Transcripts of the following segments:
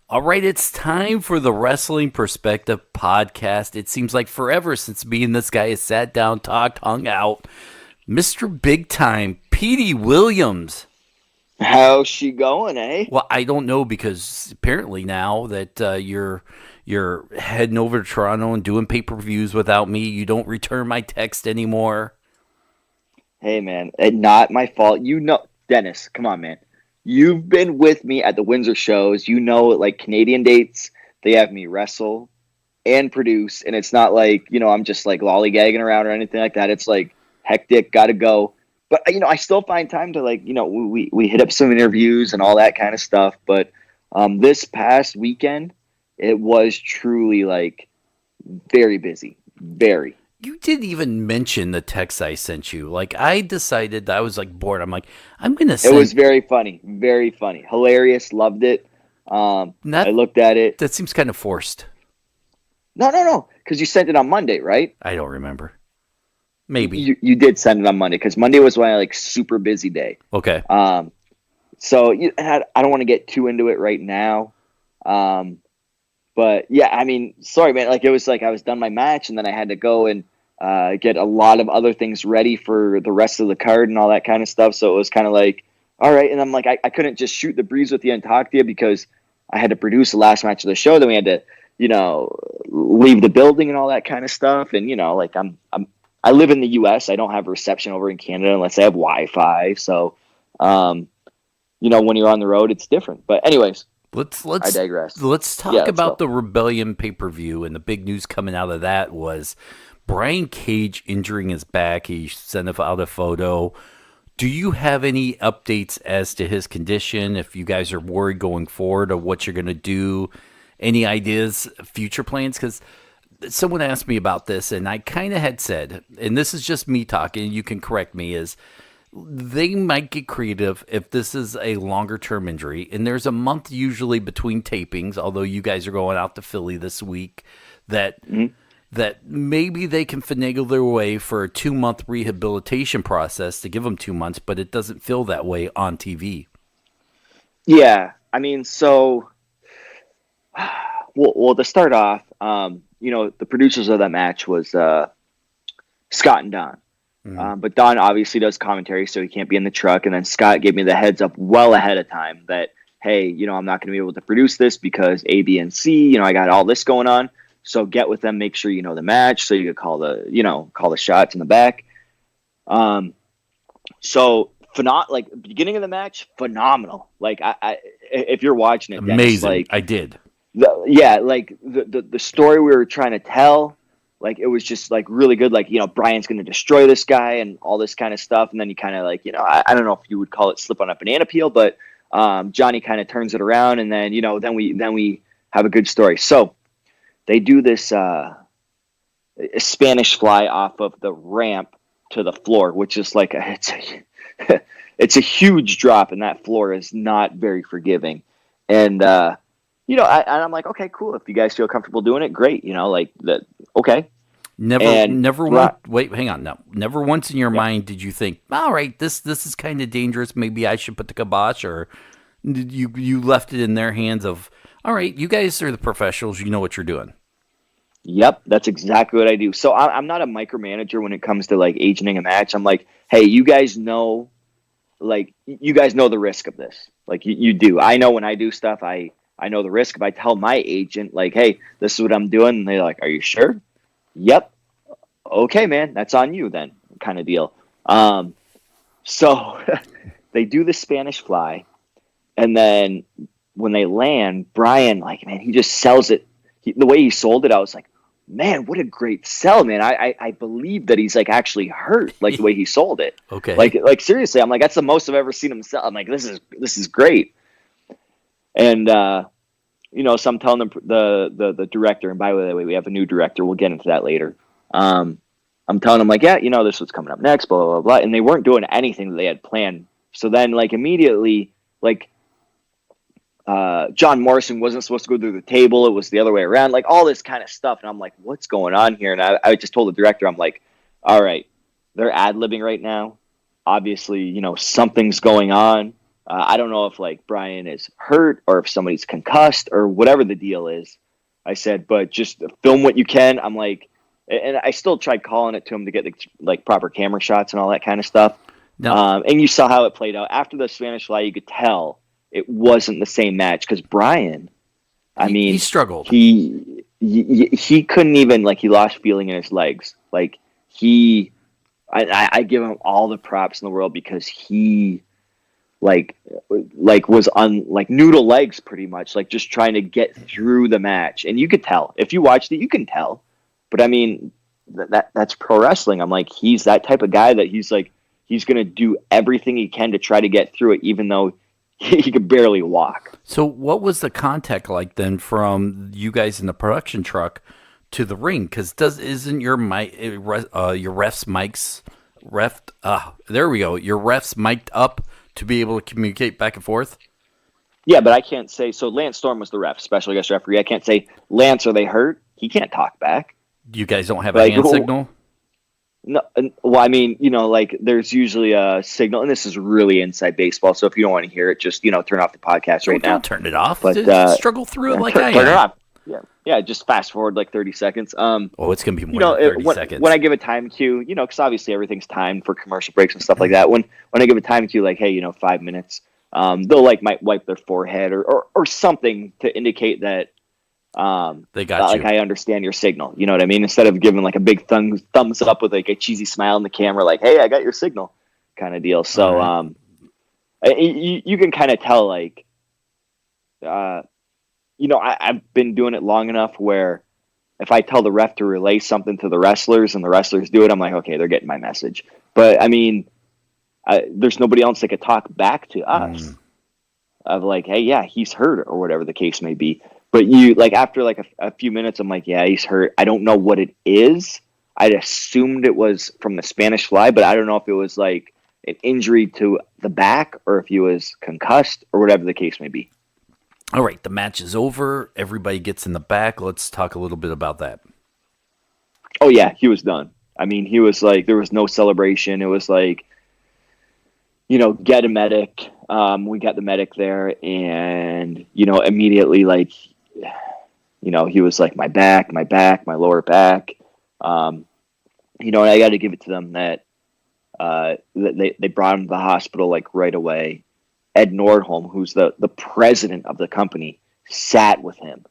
All right, it's time for the Wrestling Perspective podcast. It seems like forever since me and this guy has sat down, talked, hung out. Mr. Big Time, Petey Williams. How's she going, eh? Well, I don't know because apparently now that you're heading over to Toronto and doing pay-per-views without me, you don't return my text anymore. Hey, man, not my fault. You know, Dennis, come on, man. You've been with me at the Windsor shows. You know, like Canadian dates, they have me wrestle and produce, and it's not like, I'm just like lollygagging around or anything like that. It's like hectic, gotta go. But, I still find time to we hit up some interviews and all that kind of stuff. But this past weekend, it was truly like very busy, very. You didn't even mention the text I sent you. Like, I decided I was like bored. I'm like, I'm gonna It send. was very funny, hilarious, loved it. That I looked at it. that seems kind of forced. No, because you sent it on Monday, right? I don't remember. Maybe. You did send it on Monday because Monday was my super busy day. Okay. So I don't want to get too into it right now. But yeah, I mean, sorry, man. Like it was like I was done my match, and then I had to go and get a lot of other things ready for the rest of the card and all that kind of stuff. So it was kind of like, all right. And I'm like, I couldn't just shoot the breeze with you and talk to you because I had to produce the last match of the show. Then we had to, leave the building and all that kind of stuff. And like I live in the U.S. I don't have reception over in Canada unless I have Wi-Fi. So, when you're on the road, it's different. But anyways. I digress. Let's talk about the Rebellion pay-per-view, and the big news coming out of that was Brian Cage injuring his back. He sent out a photo. Do you have any updates as to his condition? If you guys are worried going forward of what you're going to do, any ideas, future plans? Because someone asked me about this, and I kind of had said, and this is just me talking, you can correct me, is they might get creative if this is a longer term injury, and there's a month usually between tapings, although you guys are going out to Philly this week, that maybe they can finagle their way for a 2-month rehabilitation process to give them 2 months, but it doesn't feel that way on TV. Yeah, I mean, so well to start off, the producers of that match was Scott and Don. But Don obviously does commentary, so he can't be in the truck. And then Scott gave me the heads up well ahead of time that, hey, I'm not going to be able to produce this because A, B, and C, I got all this going on. So get with them, make sure you know the match so you could call the shots in the back. So beginning of the match, phenomenal. Like I if you're watching it, amazing. Dennis, I did. The story we were trying to tell. Like, it was just, like, really good. Like, Brian's going to destroy this guy and all this kind of stuff. And then you kind of, like, I don't know if you would call it slip on a banana peel, but Johnny kind of turns it around. And then, then we have a good story. So they do this Spanish fly off of the ramp to the floor, which is like, it's a huge drop. And that floor is not very forgiving. And, I'm like, okay, cool. If you guys feel comfortable doing it, great. Okay. Never wait, hang on. No, never once in your mind did you think, all right, this is kind of dangerous. Maybe I should put the kibosh, or did you left it in their hands of, all right, you guys are the professionals. You know what you're doing. Yep, that's exactly what I do. So I'm not a micromanager when it comes to like agenting a match. I'm like, hey, you guys know the risk of this. Like you do. I know when I do stuff, I know the risk. If I tell my agent, like, hey, this is what I'm doing, and they're like, are you sure? Yep. Okay, man, that's on you then, kind of deal. So they do the Spanish fly, and then when they land, Brian, like, man, he just sells it. The way he sold it, I was like, man, what a great sell, man. I believe that he's like actually hurt, like the way he sold it. Okay. Like seriously, I'm like, that's the most I've ever seen him sell. I'm like, this is great. And, so I'm telling the director, and by the way, we have a new director. We'll get into that later. I'm telling them like, yeah, this is what's coming up next, blah, blah, blah, blah. And they weren't doing anything that they had planned. So then like immediately, like, John Morrison wasn't supposed to go through the table. It was the other way around, like all this kind of stuff. And I'm like, what's going on here? And I just told the director, I'm like, all right, they're ad-libbing right now. Obviously, something's going on. I don't know if like Brian is hurt or if somebody's concussed or whatever the deal is. I said, but just film what you can. I'm like, and I still tried calling it to him to get the like proper camera shots and all that kind of stuff. No. And you saw how it played out after the Spanish Fly. You could tell it wasn't the same match because Brian, he struggled. He couldn't even like he lost feeling in his legs. Like I give him all the props in the world because he like was on like noodle legs pretty much, like just trying to get through the match. And you could tell if you watched it, you can tell. But I mean, that's pro wrestling. I'm like, he's that type of guy that he's like, he's going to do everything he can to try to get through it, even though he could barely walk. So what was the contact like then from you guys in the production truck to the ring? Because isn't your refs mics there we go. Your refs mic'd up to be able to communicate back and forth? Yeah, but I can't say. So Lance Storm was the ref, special guest referee. I can't say, Lance, are they hurt? He can't talk back. You guys don't have a hand signal? No. Well, I mean, like there's usually a signal, and this is really inside baseball. So if you don't want to hear it, just turn off the podcast right now. Don't turn it off. But just struggle through it like I am. Turn it off. Yeah. Just fast forward like 30 seconds. It's gonna be more than 30 seconds. When I give a time cue, because obviously everything's timed for commercial breaks and stuff like that. When I give a time cue, like, hey, 5 minutes, they'll might wipe their forehead or something to indicate that they got you. Like I understand your signal. You know what I mean? Instead of giving like a big thumbs up with like a cheesy smile in the camera, like, hey, I got your signal, kind of deal. So you can kind of tell like. I've been doing it long enough where if I tell the ref to relay something to the wrestlers and the wrestlers do it, I'm like, okay, they're getting my message. But I mean, there's nobody else that could talk back to us of like, hey, yeah, he's hurt or whatever the case may be. But after like a few minutes, I'm like, yeah, he's hurt. I don't know what it is. I'd assumed it was from the Spanish Fly, but I don't know if it was like an injury to the back or if he was concussed or whatever the case may be. All right, the match is over. Everybody gets in the back. Let's talk a little bit about that. Oh, yeah, he was done. I mean, he was like, there was no celebration. It was like, get a medic. We got the medic there, and, immediately, like, he was like, my back, my lower back. And I got to give it to them that they brought him to the hospital, like, right away. Ed Nordholm, who's the president of the company, sat with him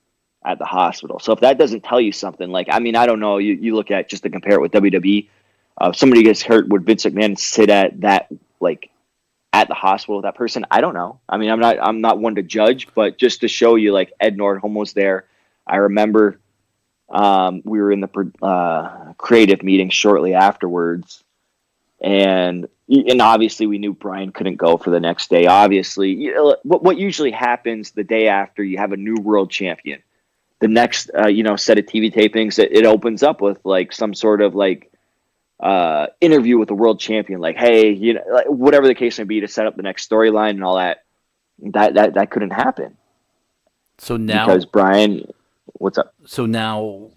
at the hospital. So if that doesn't tell you something, like, I mean, I don't know, you look at, just to compare it with WWE, somebody gets hurt, would Vince McMahon sit at that, like, at the hospital with that person? I don't know. I mean, I'm not one to judge, but just to show you, like, Ed Nordholm was there. I remember we were in the creative meeting shortly afterwards, and obviously we knew Brian couldn't go for the next day. Obviously, what usually happens the day after you have a new world champion, the next set of TV tapings, it opens up with like some sort of like interview with the world champion, like, hey, like, whatever the case may be, to set up the next storyline and all that. That couldn't happen. So now, because Brian, what's up? So now,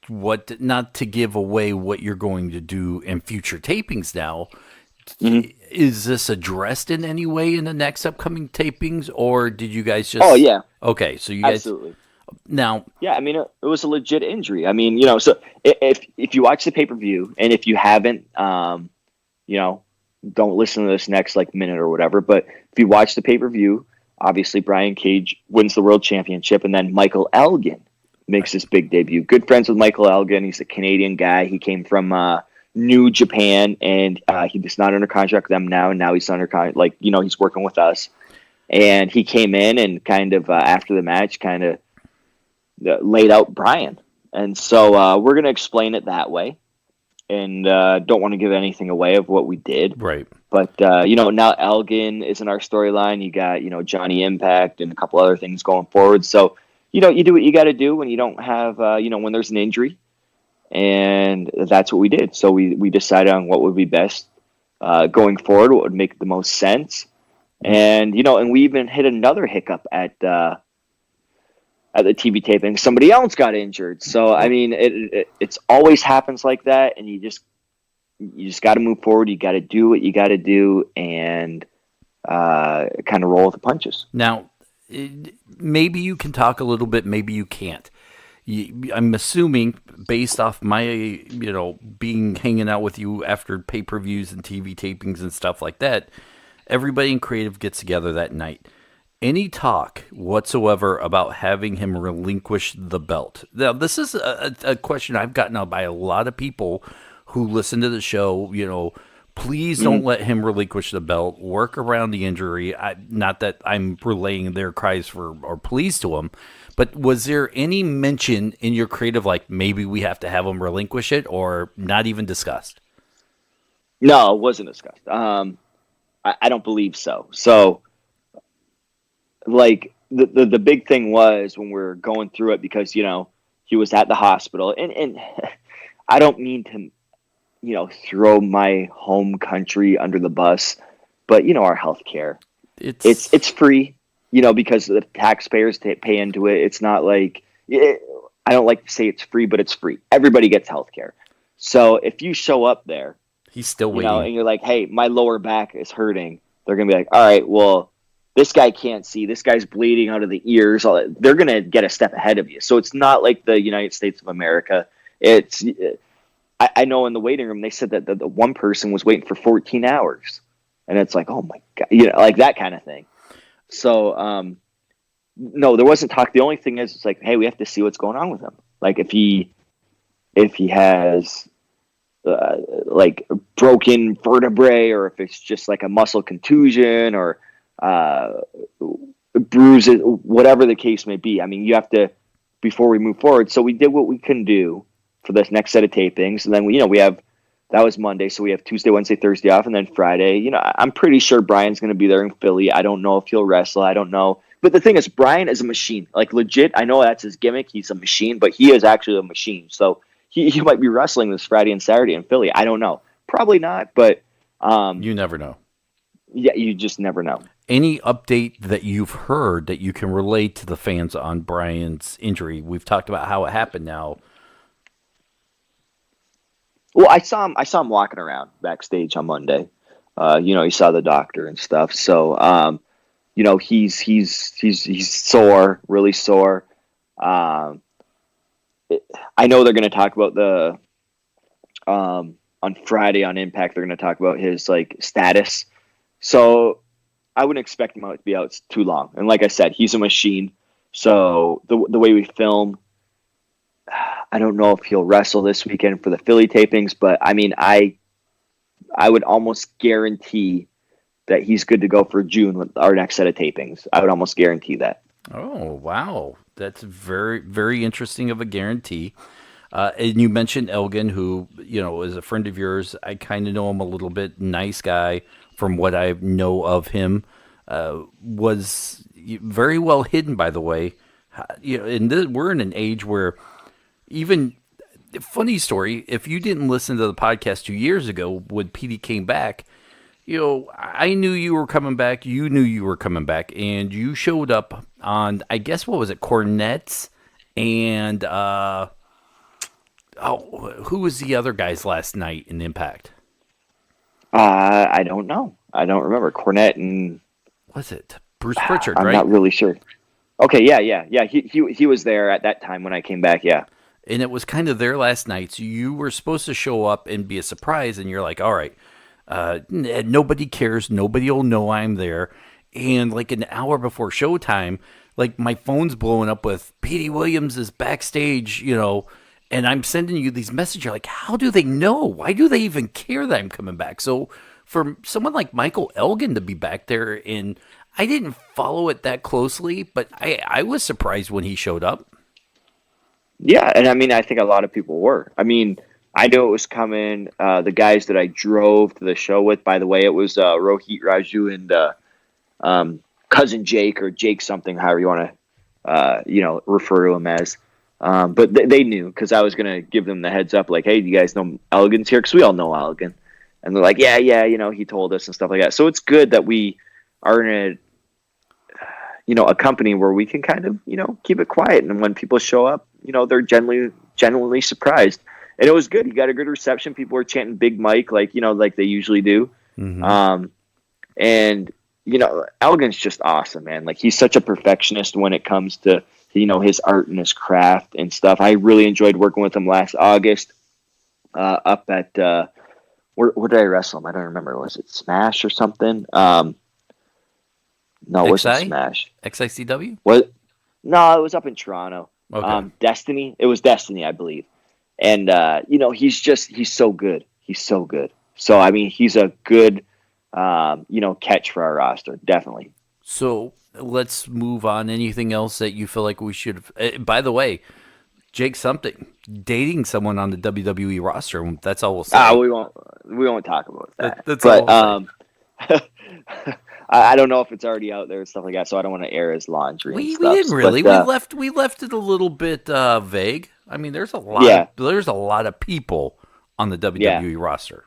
what? Not to give away what you're going to do in future tapings now. Mm-hmm. Is this addressed in any way in the next upcoming tapings, or did you guys just? Oh yeah. Okay, so you guys absolutely. Now, yeah, I mean, it was a legit injury. I mean, so if you watch the pay-per-view, and if you haven't, don't listen to this next like minute or whatever. But if you watch the pay-per-view, obviously Brian Cage wins the world championship, and then Michael Elgin makes his big debut. Good friends with Michael Elgin. He's a Canadian guy. He came from New Japan, and he's not under contract with them now. And now he's under contract, he's working with us. And he came in and kind of after the match, kind of laid out Brian. And so we're going to explain it that way, and don't want to give anything away of what we did. Right. But, now Elgin is in our storyline. You got, Johnny Impact and a couple other things going forward. So, you do what you got to do when you don't have, when there's an injury. And that's what we did. So we decided on what would be best going forward, what would make the most sense. And, and we even hit another hiccup at the TV taping. Somebody else got injured. So, I mean, it's always happens like that. And you just got to move forward. You got to do what you got to do. And kind of roll with the punches. Now, maybe you can talk a little bit, maybe you can't. I'm assuming, based off my, being hanging out with you after pay-per-views and TV tapings and stuff like that, everybody in creative gets together that night. Any talk whatsoever about having him relinquish the belt? Now, this is a question I've gotten out by a lot of people who listen to the show. Please don't let him relinquish the belt. Work around the injury. Not that I'm relaying their cries for or pleas to him, but was there any mention in your creative, like maybe we have to have him relinquish it, or not even discussed? No, it wasn't discussed. I don't believe so. So, like the big thing was when we were going through it, because he was at the hospital, and I don't mean to throw my home country under the bus, but our healthcare, it's free, because the taxpayers pay into it. It's not like I don't like to say it's free, but it's free. Everybody gets healthcare. So if you show up there, he's still waiting, and you're like, hey, my lower back is hurting, they're gonna be like, all right, well, this guy can't see. This guy's bleeding out of the ears. They're going to get a step ahead of you. So it's not like the United States of America. I know in the waiting room, they said that the one person was waiting for 14 hours. And it's like, oh my God, like that kind of thing. So, no, there wasn't talk. The only thing is, it's like, hey, we have to see what's going on with him. Like if he has like broken vertebrae, or if it's just like a muscle contusion, or bruises, whatever the case may be. I mean, you have to, before we move forward. So we did what we can do for this next set of tapings. And then we have, that was Monday. So we have Tuesday, Wednesday, Thursday off. And then Friday, I'm pretty sure Brian's going to be there in Philly. I don't know if he'll wrestle. I don't know. But the thing is, Brian is a machine, like legit. I know that's his gimmick. He's a machine, but he is actually a machine. So he might be wrestling this Friday and Saturday in Philly. I don't know. Probably not, but you never know. Yeah, you just never know. Any update that you've heard that you can relate to the fans on Brian's injury? We've talked about how it happened now. Well, I saw him walking around backstage on Monday. He saw the doctor and stuff. So, he's sore, really sore. I know they're going to talk about the on Friday on Impact. They're going to talk about his like status. So I wouldn't expect him to be out too long. And like I said, he's a machine. So the way we film, I don't know if he'll wrestle this weekend for the Philly tapings, but I mean, I would almost guarantee that he's good to go for June with our next set of tapings. I would almost guarantee that. Oh, wow. That's very, very interesting of a guarantee. And you mentioned Elgin, who, is a friend of yours. I kind of know him a little bit. Nice guy from what I know of him. Was very well hidden, by the way. And we're in an age where even, funny story, if you didn't listen to the podcast 2 years ago when Petey came back, I knew you were coming back. You knew you were coming back. And you showed up on, I guess, what was it, Cornette's? And, who was the other guys last night in Impact? I don't know. I don't remember. Cornette and... Was it Bruce Pritchard, I'm right? not really sure. Okay, yeah. He was there at that time when I came back, yeah. And it was kind of there last night, so you were supposed to show up and be a surprise, and you're like, all right, nobody cares, nobody will know I'm there. And like an hour before showtime, like my phone's blowing up with Petey Williams is backstage, and I'm sending you these messages. You're like, how do they know? Why do they even care that I'm coming back? So for someone like Michael Elgin to be back there, and I didn't follow it that closely, but I was surprised when he showed up. Yeah, and I mean, I think a lot of people were. I mean, I knew it was coming. The guys that I drove to the show with, by the way, it was Rohit Raju and Cousin Jake, or Jake something, however you want to, refer to him as. But they knew, because I was going to give them the heads up, like, hey, do you guys know Elgin's here? Because we all know Elgin. And they're like, yeah, he told us and stuff like that. So it's good that we are in a company where we can kind of, keep it quiet. And when people show up, they're genuinely surprised. And it was good. He got a good reception. People were chanting Big Mike, like they usually do. Mm-hmm. And Elgin's just awesome, man. Like, he's such a perfectionist when it comes to, his art and his craft and stuff. I really enjoyed working with him last August up at, where did I wrestle him? I don't remember. Was it Smash or something? No, it wasn't Smash. XICW? What? No, it was up in Toronto. Okay. Destiny. It was Destiny, I believe. And, he's so good. He's so good. So, I mean, he's a good, catch for our roster. Definitely. So let's move on. Anything else that you feel like we should by the way, Jake something dating someone on the WWE roster. That's all we'll say. We won't talk about that. That's but, all we'll say. I don't know if it's already out there and stuff like that, so I don't want to air his laundry. We and stuff. didn't really. But, we left it a little bit vague. I mean, there's a lot of people on the WWE roster.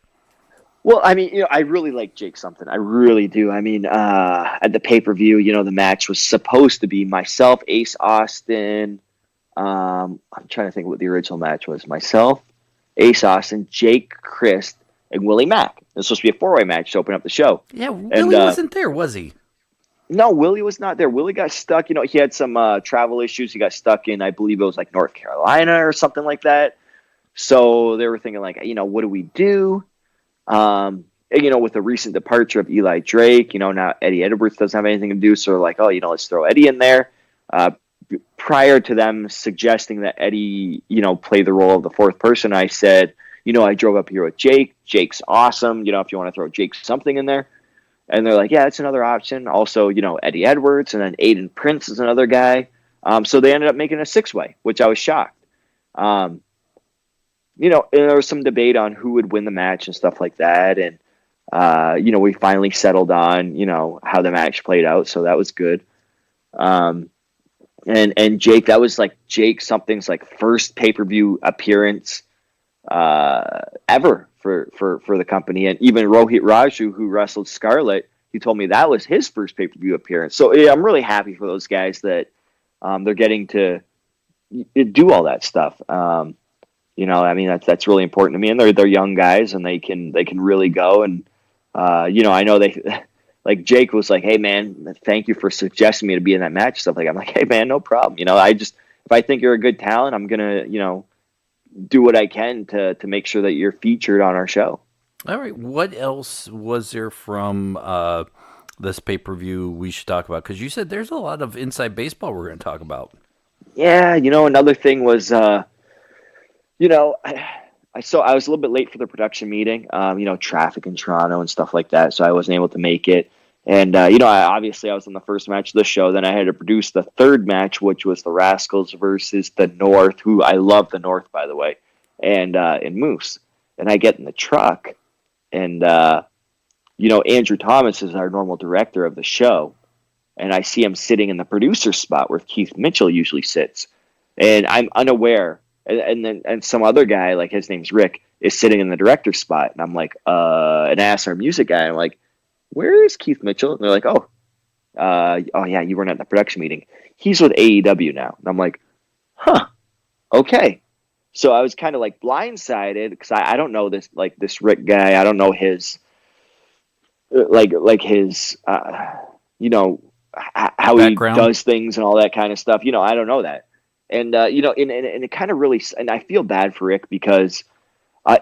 Well, I mean, I really like Jake something. I really do. I mean, at the pay-per-view, the match was supposed to be myself, Ace Austin. I'm trying to think what the original match was. Myself, Ace Austin, Jake Christ, and Willie Mack. It was supposed to be a four-way match to open up the show. Yeah, Willie wasn't there, was he? No, Willie was not there. Willie got stuck. He had some travel issues. He got stuck in, I believe it was like North Carolina or something like that. So they were thinking like, what do we do? With the recent departure of Eli Drake, now Eddie Edwards doesn't have anything to do. So they're like, let's throw Eddie in there. Prior to them suggesting that Eddie, play the role of the fourth person, I said, I drove up here with Jake. Jake's awesome. If you want to throw Jake something in there. And they're like, yeah, that's another option. Also, Eddie Edwards, and then Aiden Prince is another guy. So they ended up making a six-way, which I was shocked. And there was some debate on who would win the match and stuff like that. And, we finally settled on, how the match played out. So that was good. And Jake, that was like Jake something's like first pay-per-view appearance ever for the company. And even Rohit Raju, who wrestled Scarlett, he told me that was his first pay-per-view appearance. So yeah, I'm really happy for those guys that they're getting to do all that stuff. I mean, that's really important to me. And they're young guys, and they can really go. And I know they like Jake was like, hey man, thank you for suggesting me to be in that match. Stuff like I'm like, hey man, no problem. If I think you're a good talent, I'm gonna do what I can to make sure that you're featured on our show. All right. What else was there from this pay-per-view we should talk about? Because you said there's a lot of inside baseball we're going to talk about. Yeah, another thing was, I was a little bit late for the production meeting, traffic in Toronto and stuff like that, so I wasn't able to make it. And, I was in the first match of the show. Then I had to produce the third match, which was the Rascals versus the North, who I love the North, by the way, and Moose. And I get in the truck, and, Andrew Thomas is our normal director of the show. And I see him sitting in the producer spot where Keith Mitchell usually sits. And I'm unaware. And some other guy, like his name's Rick, is sitting in the director's spot. And I'm like, and I asked our music guy, I'm like, where is Keith Mitchell? And they're like, oh yeah, you weren't at the production meeting. He's with AEW now. And I'm like, huh, okay. So I was kind of like blindsided because I don't know this Rick guy. I don't know his his how background. He does things and all that kind of stuff. I don't know that. And and it kind of really, and I feel bad for Rick because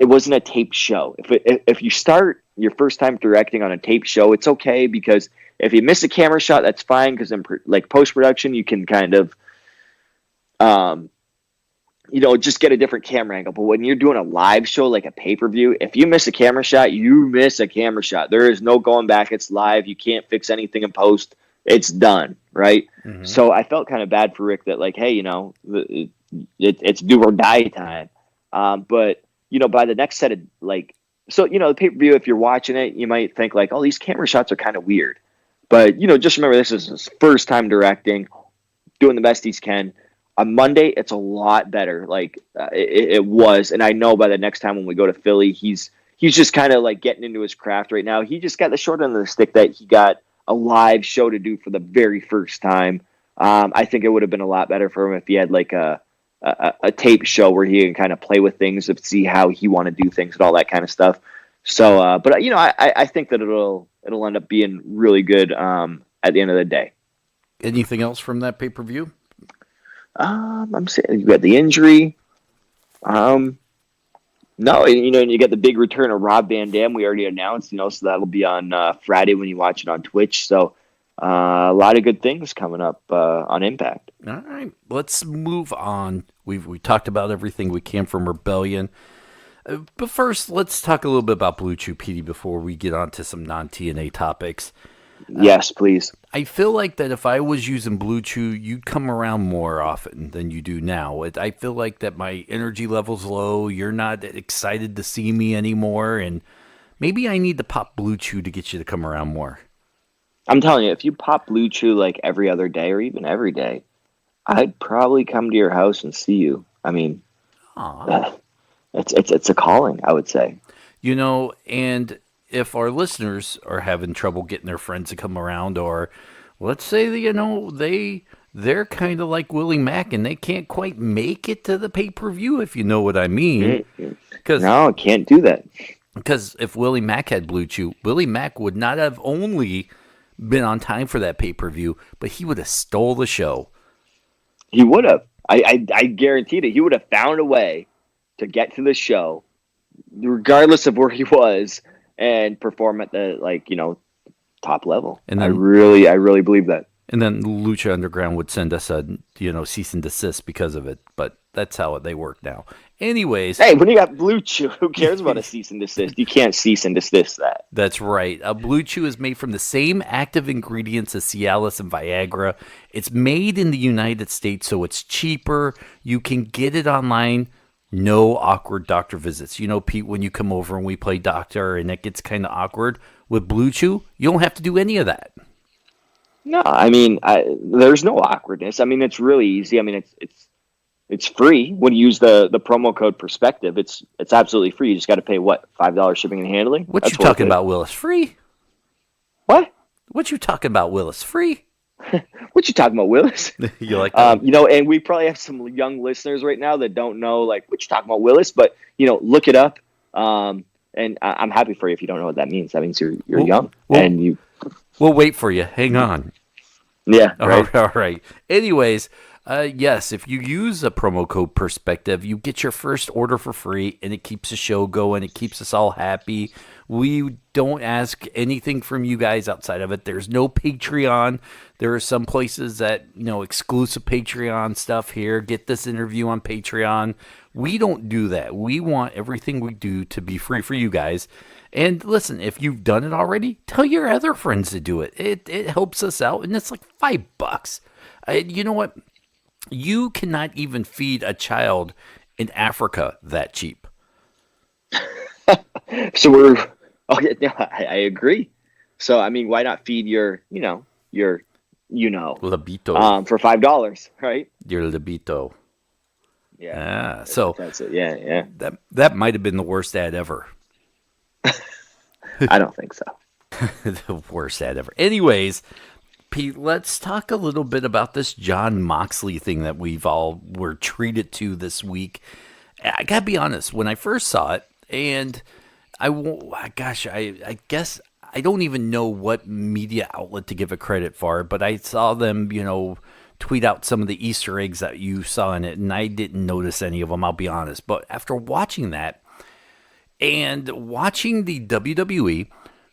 it wasn't a taped show. If you start your first time directing on a taped show, it's okay because if you miss a camera shot, that's fine because in post production you can kind of just get a different camera angle. But when you're doing a live show like a pay per view, if you miss a camera shot, you miss a camera shot. There is no going back. It's live. You can't fix anything in post. It's done, right? Mm-hmm. So I felt kind of bad for Rick that hey, it's do or die time. But by the next set of the pay-per-view, if you're watching it, you might think oh, these camera shots are kind of weird. But, just remember this is his first time directing, doing the best he can. On Monday, it's a lot better. It was. And I know by the next time when we go to Philly, he's just kind of getting into his craft right now. He just got the short end of the stick that he got a live show to do for the very first time. I think it would have been a lot better for him if he had a tape show where he can kind of play with things and see how he want to do things and all that kind of stuff. So, but I think that it'll it'll end up being really good at the end of the day. Anything else from that pay-per-view? I'm saying you got the injury. No, and you get the big return of Rob Van Dam. We already announced, so that'll be on Friday when you watch it on Twitch. So a lot of good things coming up on Impact. All right, let's move on. We talked about everything we can from Rebellion. But first, let's talk a little bit about Blue Chew, Petey, before we get on to some non-TNA topics. Yes, please. I feel like that if I was using Blue Chew, you'd come around more often than you do now. I feel like that my energy level's low. You're not excited to see me anymore, and maybe I need to pop Blue Chew to get you to come around more. I'm telling you, if you pop Blue Chew like every other day or even every day, I'd probably come to your house and see you. I mean, it's a calling, I would say. And if our listeners are having trouble getting their friends to come around, or let's say they're kind of like Willie Mack and they can't quite make it to the pay-per-view, if you know what I mean. No, I can't do that. Because if Willie Mack had Blue Chew, Willie Mack would not have only been on time for that pay-per-view, but he would have stole the show. He would have. I guaranteed it. He would have found a way to get to the show, regardless of where he was, and perform at the top level. And then, I really believe that. And then Lucha Underground would send us a cease and desist because of it. But that's how they work now. Anyways, hey, when you got Blue Chew, who cares about a cease and desist? You can't cease and desist that. That's right. Blue Chew is made from the same active ingredients as Cialis and Viagra. It's made in the United States, so it's cheaper. You can get it online. No awkward doctor visits. Pete, when you come over and we play doctor and it gets kind of awkward, with Blue Chew, you don't have to do any of that. No, I mean, there's no awkwardness. I mean, it's really easy. I mean, it's free when you use the promo code Perspective. It's absolutely free. You just got to pay $5 shipping and handling. What you talking about, Willis? Free? What? What you talking about, Willis? Free? What you talking about, Willis? You like that? And we probably have some young listeners right now that don't know what you talking about, Willis. But look it up. And I'm happy for you if you don't know what that means. That means you're young and you. We'll wait for you. Hang on. Yeah. Right. All right. Anyways, yes, if you use a promo code Perspective, you get your first order for free, and it keeps the show going. It keeps us all happy. We don't ask anything from you guys outside of it. There's no Patreon. There are some places that, exclusive Patreon stuff here. Get this interview on Patreon. We don't do that. We want everything we do to be free for you guys. And listen, if you've done it already, tell your other friends to do it. It helps us out, and it's like $5. You know what? You cannot even feed a child in Africa that cheap. So I agree. So, I mean, why not feed your Libito for $5, right? Your Libito. Yeah. So that's it. Yeah. That might have been the worst ad ever. I don't think so. The worst ad ever. Anyways, Pete, let's talk a little bit about this Jon Moxley thing that were treated to this week. I gotta be honest, when I first saw it, and I guess I don't even know what media outlet to give it credit for, but I saw them, tweet out some of the Easter eggs that you saw in it, and I didn't notice any of them, I'll be honest. But after watching that, and watching the WWE,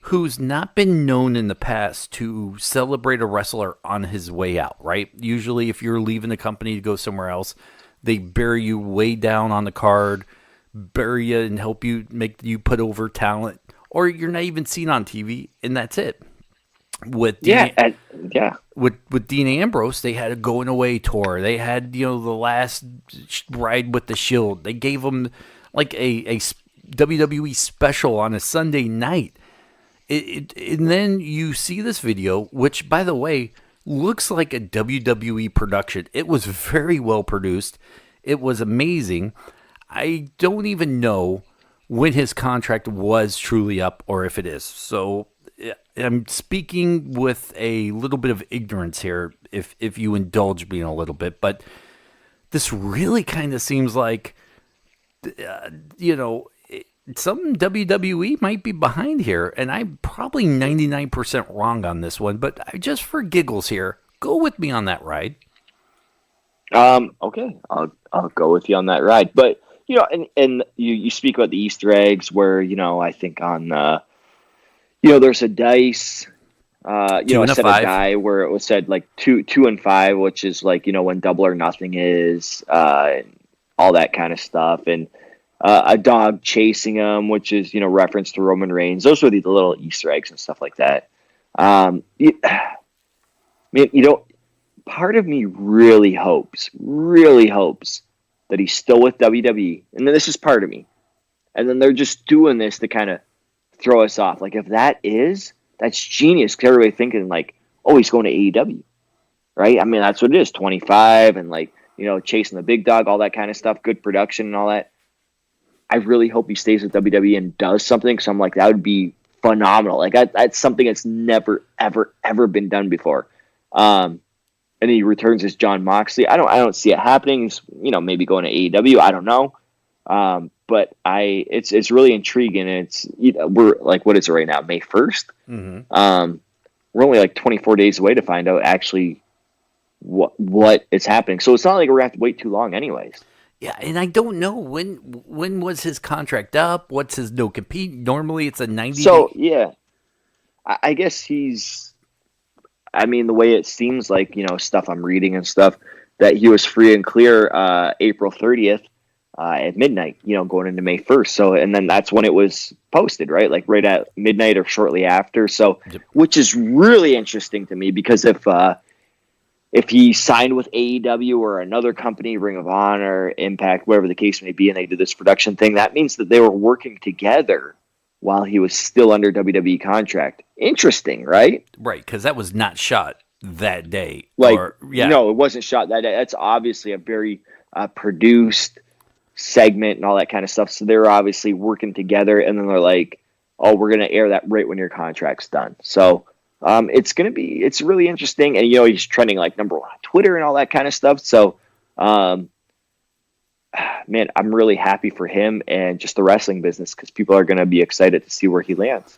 who's not been known in the past to celebrate a wrestler on his way out, right? Usually if you're leaving the company to go somewhere else, they bury you way down on the card, bury you and help you make you put over talent, or you're not even seen on TV, and that's it. With Dean Ambrose, they had a going away tour. They had the last ride with the Shield. They gave him like a WWE special on a Sunday night. And then you see this video, which, by the way, looks like a WWE production. It was very well produced. It was amazing. I don't even know when his contract was truly up or if it is. So I'm speaking with a little bit of ignorance here, if you indulge me a little bit. But this really kind of seems like, some WWE might be behind here, and I'm probably 99% wrong on this one, but just for giggles here, go with me on that ride. Okay, I'll go with you on that ride. But and you speak about the Easter eggs, where I think on there's a dice. Two I and a said a five. die where it was said like two and five, which is like when double or nothing is, and all that kind of stuff, and a dog chasing him, which is reference to Roman Reigns. Those were the little Easter eggs and stuff like that. Man, part of me really hopes that he's still with WWE, and then this is part of me, and then they're just doing this to kind of throw us off. Like if that's genius. Because everybody thinking like, oh, he's going to AEW, right? I mean, that's what it is. 25 and like chasing the big dog, all that kind of stuff, good production and all that. I really hope he stays with WWE and does something. So I'm like, that would be phenomenal. Like that's something that's never, ever, ever been done before. And he returns as Jon Moxley. I don't see it happening. He's, maybe going to AEW. I don't know. But it's really intriguing. And it's we're like, what is it right now? May 1st. Mm-hmm. We're only like 24 days away to find out actually what is happening. So it's not like we're gonna have to wait too long, anyways. Yeah, and I don't know when was his contract up. What's his no compete? Normally, it's a 90. So yeah, I guess he's. I mean, the way it seems like stuff I'm reading and stuff that he was free and clear April 30th. At midnight, going into May 1st. So, and then that's when it was posted, right? Like right at midnight or shortly after. So, Yep. Which is really interesting to me because if he signed with AEW or another company, Ring of Honor, Impact, whatever the case may be, and they did this production thing, that means that they were working together while he was still under WWE contract. Interesting, right? Right, because that was not shot that day. Like, Yeah. no, it wasn't shot that day. That's obviously a very produced segment and all that kind of stuff. So they're obviously working together, and then they're like, "Oh, we're gonna air that right when your contract's done." So it's really interesting, and he's trending like number one on Twitter and all that kind of stuff. So, man, I'm really happy for him and just the wrestling business because people are gonna be excited to see where he lands.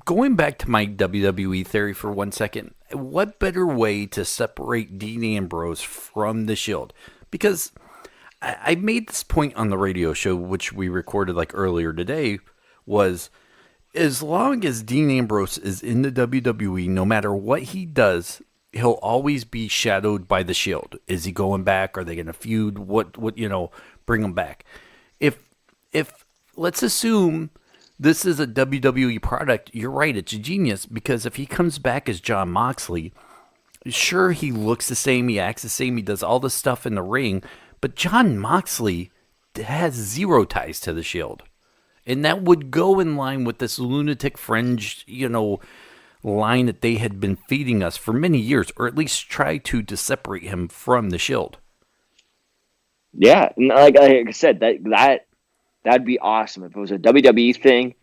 Going back to my WWE theory for 1 second, what better way to separate Dean Ambrose from the Shield? Because I made this point on the radio show, which we recorded like earlier today, was as long as Dean Ambrose is in the WWE, no matter what he does, he'll always be shadowed by the Shield. Is he going back? Are they going to feud? What bring him back? If let's assume this is a WWE product, you're right, it's a genius because if he comes back as Jon Moxley, sure he looks the same, he acts the same, he does all the stuff in the ring. But Jon Moxley has zero ties to the Shield. And that would go in line with this lunatic fringe, line that they had been feeding us for many years, or at least try to separate him from the Shield. Yeah, like I said, that'd be awesome if it was a WWE thing.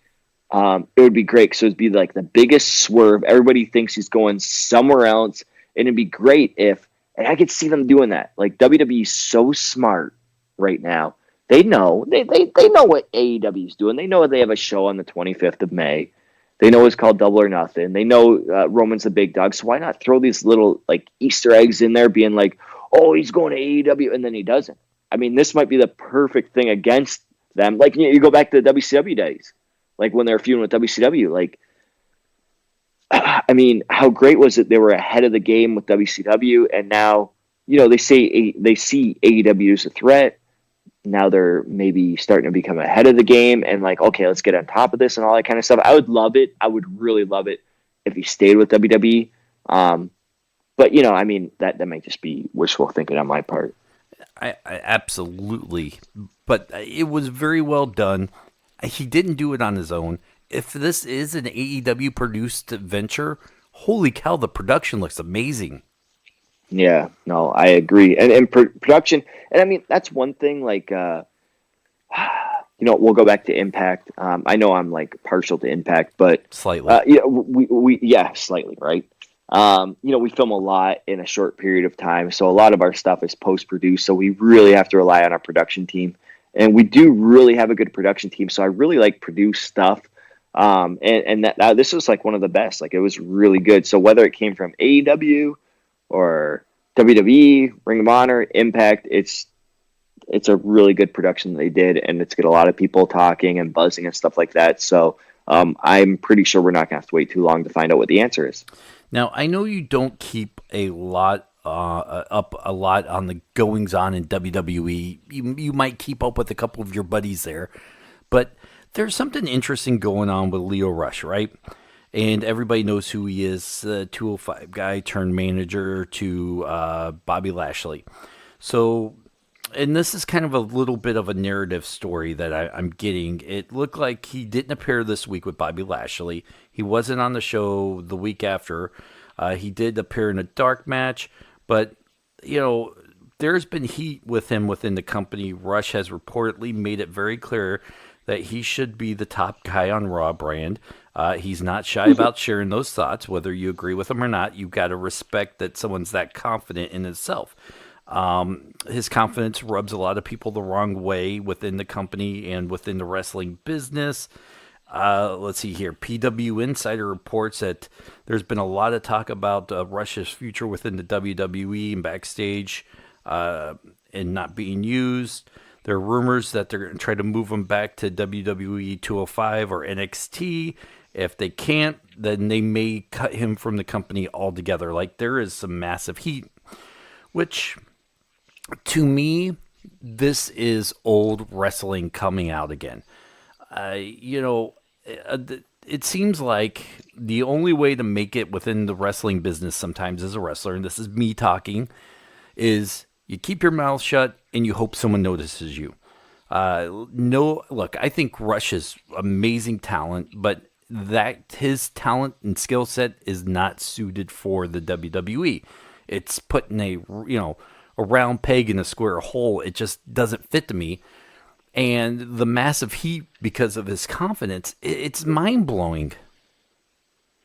It would be great because it would be like the biggest swerve. Everybody thinks he's going somewhere else, and it'd be great if. And I could see them doing that. Like WWE is so smart right now. They know they know what AEW is doing. They know they have a show on the 25th of May. They know it's called Double or Nothing. They know Roman's the big dog. So why not throw these little like Easter eggs in there, being like, "Oh, he's going to AEW," and then he doesn't. I mean, this might be the perfect thing against them. Like you go back to the WCW days, like when they were feuding with WCW. Like, I mean, how great was it? They were ahead of the game with WCW, and now they see AEW as a threat. Now they're maybe starting to become ahead of the game, and like, okay, let's get on top of this and all that kind of stuff. I would love it. I would really love it if he stayed with WWE. But I mean, that might just be wishful thinking on my part. I absolutely, but it was very well done. He didn't do it on his own. If this is an AEW produced venture, holy cow, the production looks amazing. Yeah, no, I agree. And production, and I mean, that's one thing, like, we'll go back to Impact. I know I'm like partial to Impact, but Slightly. yeah, slightly, right? We film a lot in a short period of time. So a lot of our stuff is post-produced. So we really have to rely on our production team. and we do really have a good production team. So I really like produce stuff. And that this was like one of the best. Like, it was really good. So whether it came from AEW or WWE, Ring of Honor, Impact, it's a really good production they did, and it's got a lot of people talking and buzzing and stuff like that. So I'm pretty sure we're not going to have to wait too long to find out what the answer is. Now, I know you don't keep a lot up a lot on the goings on in WWE. You might keep up with a couple of your buddies there, but there's something interesting going on with Lio Rush, right? And everybody knows who he is, 205 guy turned manager to Bobby Lashley. So, and this is kind of a little bit of a narrative story that I'm getting. It looked like he didn't appear this week with Bobby Lashley. He wasn't on the show the week after. He did appear in a dark match, but, you know, there's been heat with him within the company. Rush has reportedly made it very clear that he should be the top guy on Raw brand. He's not shy about sharing those thoughts, whether you agree with him or not. You've got to respect that someone's that confident in himself. His confidence rubs a lot of people the wrong way within the company and within the wrestling business. Let's see here. PW Insider reports that there's been a lot of talk about Rush's future within the WWE and backstage and not being used. There are rumors that they're going to try to move him back to WWE 205 or NXT. If they can't, then they may cut him from the company altogether. Like, there is some massive heat, which, to me, this is old wrestling coming out again. It seems like the only way to make it within the wrestling business sometimes as a wrestler, and this is me talking, is you keep your mouth shut and you hope someone notices you. Look, I think Rush is amazing talent, but that his talent and skill set is not suited for the WWE. It's putting a round peg in a square hole. It just doesn't fit to me. And the massive heat because of his confidence, it's mind blowing.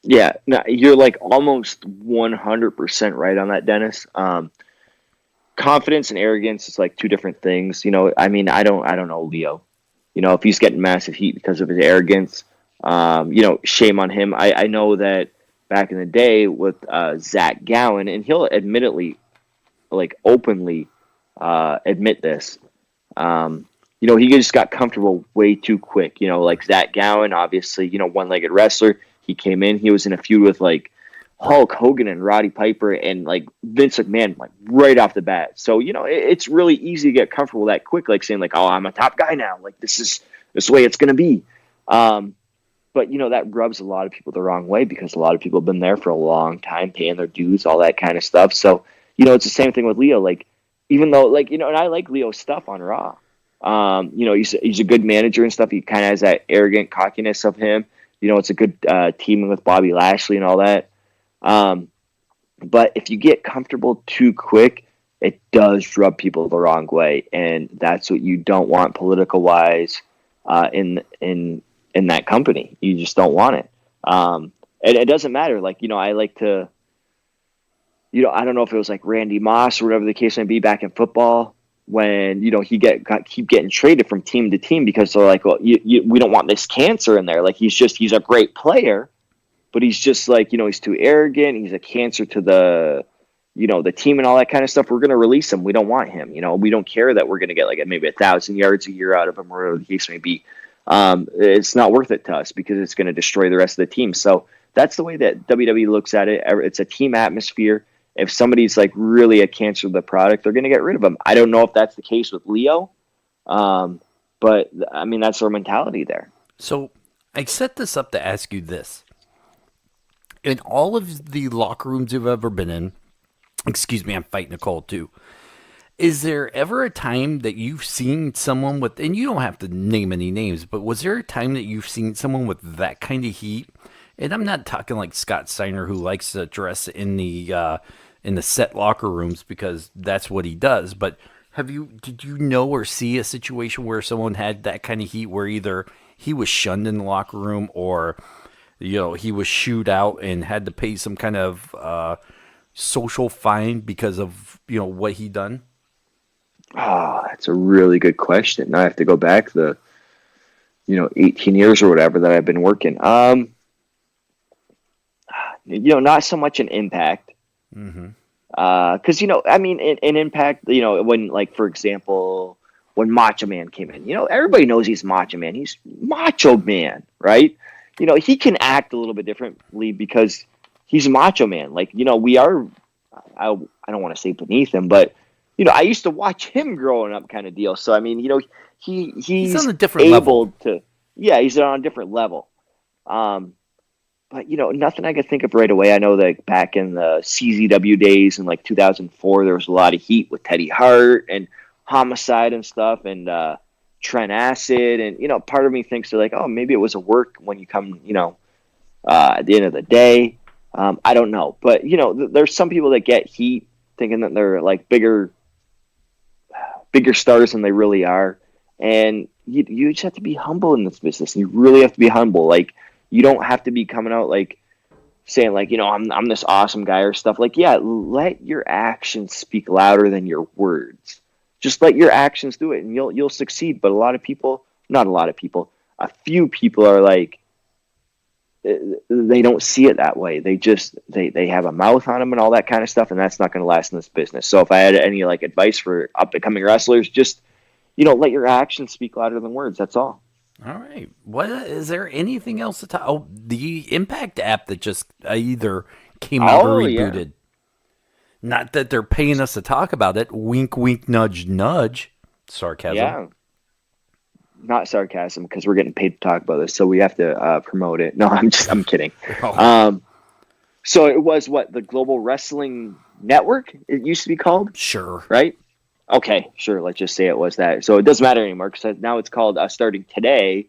Yeah, no, you're like almost 100% right on that, Dennis. Confidence and arrogance is like two different things. I mean, I don't know Leo. If he's getting massive heat because of his arrogance, shame on him. I know that back in the day with Zach Gowen, and he'll admittedly, like, openly admit this. He just got comfortable way too quick. Like Zach Gowen, obviously, one-legged wrestler. He came in, he was in a feud with like Hulk Hogan and Roddy Piper and like Vince McMahon, like right off the bat. So, it's really easy to get comfortable that quick, like saying like, oh, I'm a top guy now. Like this is the way it's going to be. But, that rubs a lot of people the wrong way because a lot of people have been there for a long time, paying their dues, all that kind of stuff. So, it's the same thing with Leo. Like, even though, like, and I like Leo's stuff on Raw. He's a good manager and stuff. He kind of has that arrogant cockiness of him. It's a good teaming with Bobby Lashley and all that. But if you get comfortable too quick, it does rub people the wrong way, and that's what you don't want political wise in that company. You just don't want it. And it doesn't matter. Like, I like to, I don't know if it was like Randy Moss or whatever the case may be back in football when, he keep getting traded from team to team because they're like, well, we don't want this cancer in there. Like, he's a great player, but he's just like, he's too arrogant. He's a cancer to the team and all that kind of stuff. We're going to release him. We don't want him. We don't care that we're going to get like maybe 1,000 yards a year out of him or whatever the case may be. It's not worth it to us because it's going to destroy the rest of the team. So that's the way that WWE looks at it. It's a team atmosphere. If somebody's like really a cancer to the product, they're going to get rid of them. I don't know if that's the case with Leo, but I mean, that's their mentality there. So I set this up to ask you this. In all of the locker rooms you've ever been in, excuse me, I'm fighting a cold too. Is there ever a time that you've seen someone with, and you don't have to name any names, but was there a time that you've seen someone with that kind of heat? And I'm not talking like Scott Steiner, who likes to dress in the set locker rooms because that's what he does. But did you know or see a situation where someone had that kind of heat, where either he was shunned in the locker room or he was shooed out and had to pay some kind of social fine because of what he done? Oh, that's a really good question. Now I have to go back 18 years or whatever that I've been working. Not so much an Impact. Mm-hmm. Because I mean, in Impact, when, like, for example, when Macho Man came in, everybody knows he's Macho Man. He's Macho Man, right? He can act a little bit differently because he's Macho Man. Like, we are, I don't want to say beneath him, but I used to watch him growing up, kind of deal. So I mean, he's on a different able level. to, yeah, he's on a different level. But nothing I could think of right away. I know that back in the CZW days in like 2004, there was a lot of heat with Teddy Hart and Homicide and stuff, and Trent Acid, and part of me thinks they're like, oh, maybe it was a work when you come, at the end of the day. I don't know, but there's some people that get heat thinking that they're like bigger stars than they really are, and you just have to be humble in this business. You really have to be humble. Like, you don't have to be coming out like saying like, I'm this awesome guy or stuff. Like, yeah, let your actions speak louder than your words. Just let your actions do it, and you'll succeed. But not a lot of people, a few people are like, they don't see it that way. They have a mouth on them and all that kind of stuff, and that's not going to last in this business. So if I had any like advice for up and coming wrestlers, just let your actions speak louder than words. That's all. All right. What is there anything else to talk? Oh, the Impact app that just either came out or Oh yeah, rebooted. Not that they're paying us to talk about it. Wink, wink, nudge, nudge. Sarcasm. yeah. Not sarcasm, because we're getting paid to talk about this, so we have to promote it. No, I'm kidding. Oh. So it was the Global Wrestling Network? It used to be called, Sure. right? Okay, sure. Let's just say it was that. So it doesn't matter anymore, because now it's called, starting today,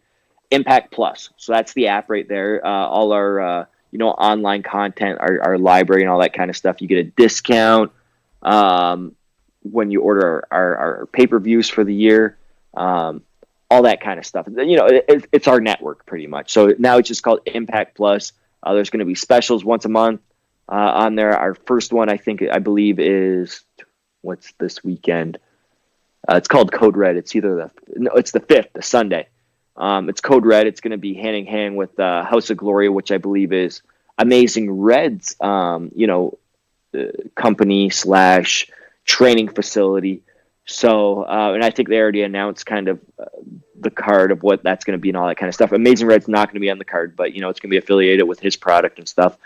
Impact Plus. So that's the app right there. All our online content, our library, and all that kind of stuff. You get a discount when you order our pay-per-views for the year. All that kind of stuff. It's our network pretty much. So now it's just called Impact Plus. There's going to be specials once a month on there. Our first one, I believe, is what's this weekend? It's called Code Red. It's it's the 5th, the Sunday. It's Code Red. It's going to be hand in hand with House of Glory, which I believe is Amazing Red's, company / training facility. So, and I think they already announced kind of the card of what that's going to be and all that kind of stuff. Amazing Red's not going to be on the card, but it's going to be affiliated with his product and stuff.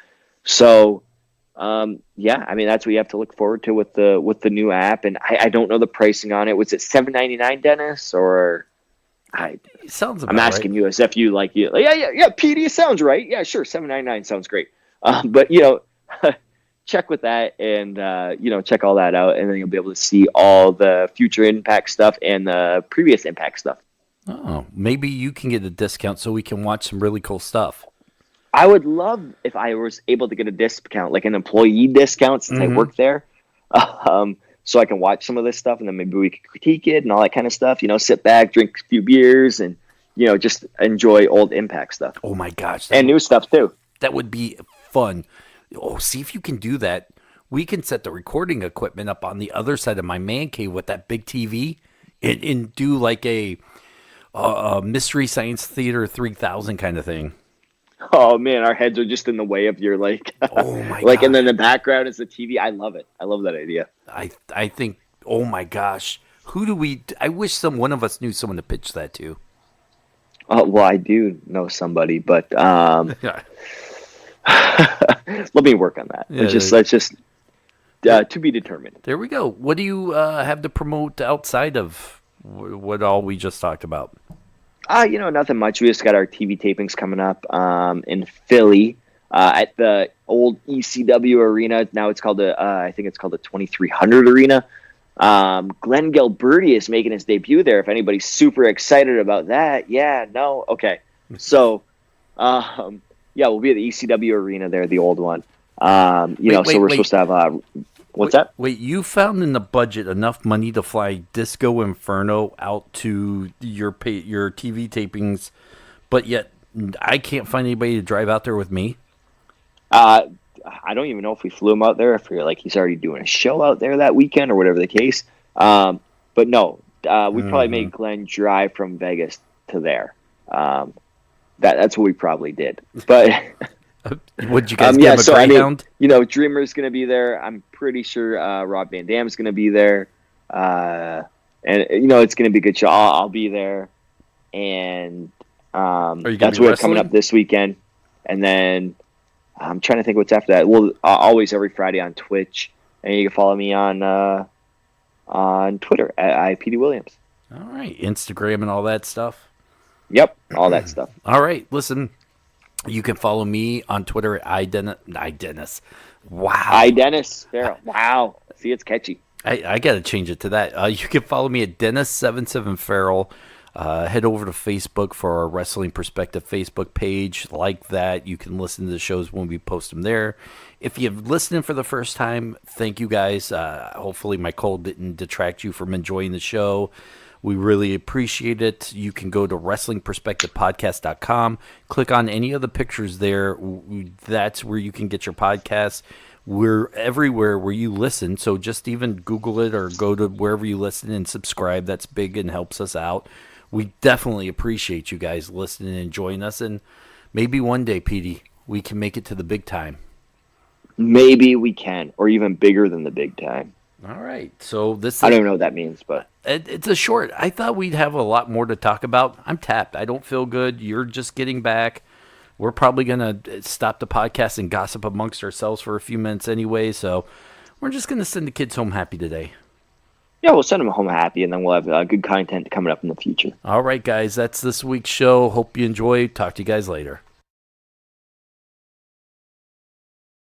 So, yeah, I mean, that's what you have to look forward to with the new app. And I don't know the pricing on it. Was it $7.99, Dennis, or? Sounds about I'm asking right. you as if yeah, Petey, sounds right. Yeah, sure, $7.99 sounds great. But check with that, and check all that out, and then you'll be able to see all the future Impact stuff and the previous Impact stuff. Oh, maybe you can get a discount so we can watch some really cool stuff. I would love if I was able to get a discount, like an employee discount, since I work there, so I can watch some of this stuff, and then maybe we could critique it and all that kind of stuff. Sit back, drink a few beers, and just enjoy old Impact stuff. Oh my gosh, and new stuff too. That would be fun. Oh, see if you can do that. We can set the recording equipment up on the other side of my man cave with that big TV and do like a Mystery Science Theater 3000 kind of thing. Oh man, our heads are just in the way of your oh my like, gosh. And then the background is the TV. I love it. I love that idea. I think, oh my gosh, I wish one of us knew someone to pitch that to. Well, I do know somebody, but let me work on that. Let's just to be determined. There we go. What do you have to promote outside of what all we just talked about? Nothing much. We just got our TV tapings coming up in Philly at the old ECW arena. Now it's called I think it's called the 2300 Arena. Glenn Gilberti is making his debut there. If anybody's super excited about that, okay. So, we'll be at the ECW arena there, the old one. So we're supposed to have what's that? Wait, you found in the budget enough money to fly Disco Inferno out to your TV tapings, but yet I can't find anybody to drive out there with me? I don't even know if we flew him out there. I feel like he's already doing a show out there that weekend or whatever the case. But no, we probably made Glenn drive from Vegas to there. That's what we probably did. But would you guys give him a Greyhound? Dreamer's going to be there. I'm pretty sure Rob Van Dam's going to be there. And it's going to be a good show. I'll be there. And that's what's coming up this weekend. And then I'm trying to think what's after that. Well, always every Friday on Twitch. And you can follow me on Twitter at Petey Williams. All right. Instagram and all that stuff. Yep. All that stuff. All right. Listen, you can follow me on Twitter at iDennis. Wow. iDennis. Farrell. Wow. See, it's catchy. I got to change it to that. You can follow me at Dennis77Farrell. Head over to Facebook for our Wrestling Perspective Facebook page. Like that. You can listen to the shows when we post them there. If you're listening for the first time, thank you guys. Hopefully my cold didn't detract you from enjoying the show. We really appreciate it. You can go to WrestlingPerspectivePodcast.com. Click on any of the pictures there. That's where you can get your podcasts. We're everywhere where you listen, so just even Google it or go to wherever you listen and subscribe. That's big and helps us out. We definitely appreciate you guys listening and joining us, and maybe one day, Petey, we can make it to the big time. Maybe we can, or even bigger than the big time. All right, so I don't even know what that means, but it's a short. I thought we'd have a lot more to talk about. I'm tapped. I don't feel good. You're just getting back. We're probably going to stop the podcast and gossip amongst ourselves for a few minutes anyway, so we're just going to send the kids home happy today. Yeah, we'll send them home happy, and then we'll have good content coming up in the future. All right, guys, that's this week's show. Hope you enjoy. Talk to you guys later.